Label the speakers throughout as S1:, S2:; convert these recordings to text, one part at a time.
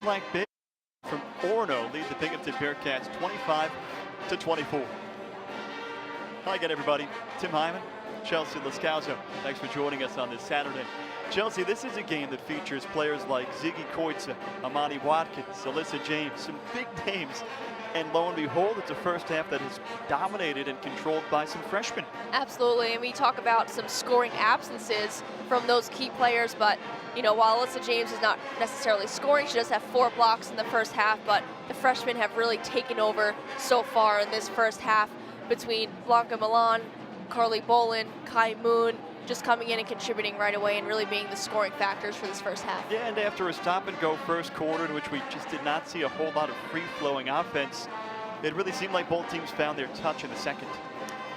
S1: Black Bears from Orono lead the Binghamton Bearcats 25-24. Hi again, everybody. Tim Heiman, Chelsea Lascauso. Thanks for joining us on this Saturday. Chelsea, this is a game that features players like Ziggy Koitza, Amani Watkins, Alyssa James, some big names. And lo and behold, it's a first half that is dominated and controlled by some freshmen.
S2: Absolutely, and we talk about some scoring absences from those key players, but you know, while Alyssa James is not necessarily scoring, she does have 4 blocks in the first half, but the freshmen have really taken over so far in this first half between Blanca Milan, Carly Bolin, Kai Moon, just coming in and contributing right away and really being the scoring factors for this first half.
S1: Yeah, and after a stop-and-go first quarter in which we just did not see a whole lot of free-flowing offense, it really seemed like both teams found their touch in the second.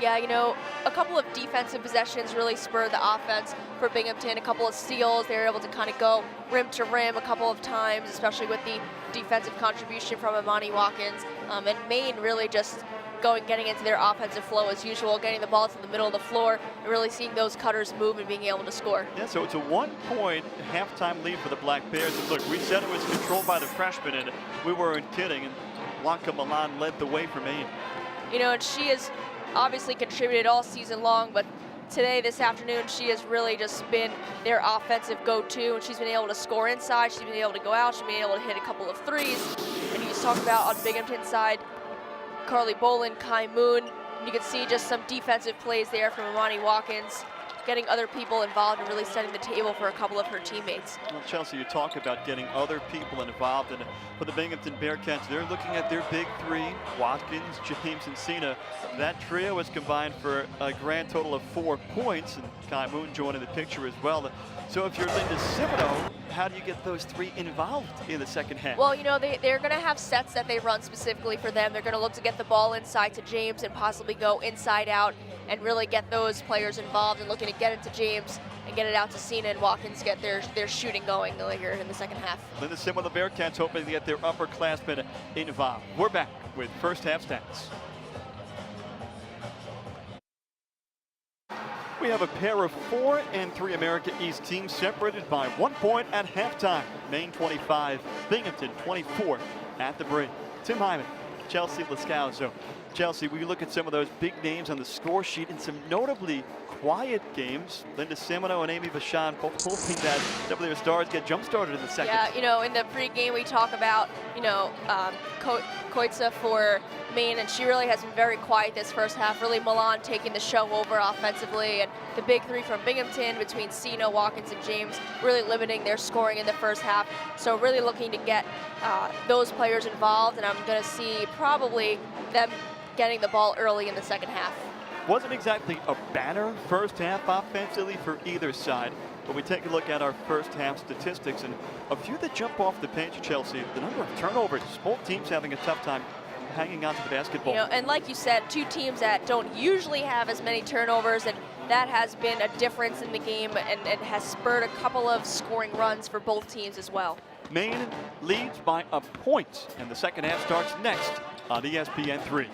S2: Yeah, you know, a couple of defensive possessions really spurred the offense for Binghamton. A couple of steals, they were able to kind of go rim to rim a couple of times, especially with the defensive contribution from Amani Watkins. And Maine really just getting into their offensive flow as usual, getting the ball to the middle of the floor, and really seeing those cutters move and being able to score.
S1: Yeah, so it's a 1-point halftime lead for the Black Bears. And look, we said it was controlled by the freshmen, and we weren't kidding. And Blanca Milan led the way for Maine.
S2: You know, and she has obviously contributed all season long, but today, this afternoon, she has really just been their offensive go-to, and she's been able to score inside, she's been able to go out, she's been able to hit a couple of threes. And you just talk about on Binghamton's side, Carly Bolin, Kai Moon, and you can see just some defensive plays there from Amani Watkins, getting other people involved and really setting the table for a couple of her teammates.
S1: Well, Chelsea, you talk about getting other people involved, and for the Binghamton Bearcats, they're looking at their big three, Watkins, James, and Cena. That trio is combined for a grand total of 4 points, and Kai Moon joining the picture as well. So if you're Linda Simino, how do you get those 3 involved in the second half?
S2: Well, you know, they're going to have sets that they run specifically for them. They're going to look to get the ball inside to James and possibly go inside out and really get those players involved and looking to get it to James and get it out to Cena and Watkins, get their shooting going later in the second half.
S1: Linda Simino, the Bearcats hoping to get their upperclassmen involved. We're back with first half stats. We have a pair of 4 and 3 America East teams separated by 1 point at halftime. Maine 25, Binghamton 24 at the break. Tim Heiman, Chelsea Lascauso. Chelsea, we look at some of those big names on the score sheet and some notably quiet games. Linda Simino and Amy Vachon both hoping that some of their stars get jump-started in the second.
S2: Yeah, you know, in the pregame we talk about, you know, Koitza for Maine, and she really has been very quiet this first half. Really Milan taking the show over offensively, and the big 3 from Binghamton between Cena, Watkins, and James really limiting their scoring in the first half. So really looking to get those players involved, and I'm going to see probably them getting the ball early in the second half.
S1: Wasn't exactly a banner first half offensively for either side, but we take a look at our first half statistics, and a few that jump off the page, Chelsea. The number of turnovers, both teams having a tough time hanging on to the basketball.
S2: You know, and like you said, 2 teams that don't usually have as many turnovers, and that has been a difference in the game and has spurred a couple of scoring runs for both teams as well.
S1: Maine leads by a point, and the second half starts next on ESPN 3.